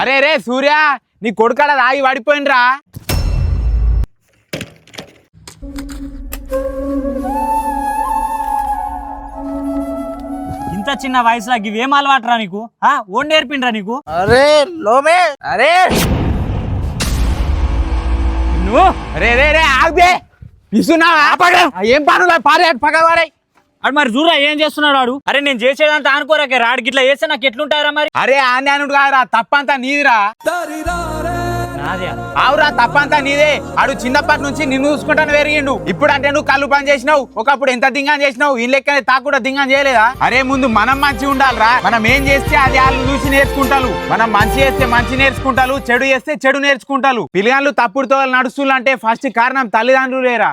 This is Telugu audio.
అరే రే సూర్య నీ కొడుకాడ రాగి పడిపోయినరా. ఇంత చిన్న వయసులో ఇవేం అలవాటురా నీకు? ఓన్ నేర్పిండ్రా నీకు? అరే లోమే అరే నువ్వు రే రే రే ఆగే ఇస్తున్నావా? ఏం పనులు పారే పగవాడే. అడు మరి చూరా ఏం చేస్తున్నాడు వాడు? అరే నేను చేసేదంతా అనుకోరాకే రాడు గిట్లా చేస్తే నాకు ఎట్లుంటారా మరి? అరే ఆన్యానుడు కాదురా, తప్పంతా నీదిరా. నాదే అవురా, తప్పంతా నీదే. ఆడు చిన్నప్పటి నుంచి నిన్ను చూసుకుంటాను పెరిగిండు. ఇప్పుడు అంటే నువ్వు కళ్ళు పని చేసినావు, ఒకప్పుడు ఎంత దింగం చేసినావు, ఈ లెక్క తాకుండా దింగం చేయలేదా? అరే ముందు మనం మంచి ఉండాలిరా. మనం ఏం చేస్తే అది వాళ్ళు చూసి నేర్చుకుంటారు. మనం మంచి చేస్తే మంచి నేర్చుకుంటారు, చెడు చేస్తే చెడు నేర్చుకుంటారు. పిల్లగాళ్ళు తప్పుడుతో నడుస్తులు అంటే ఫస్ట్ కారణం తల్లిదండ్రులేరా.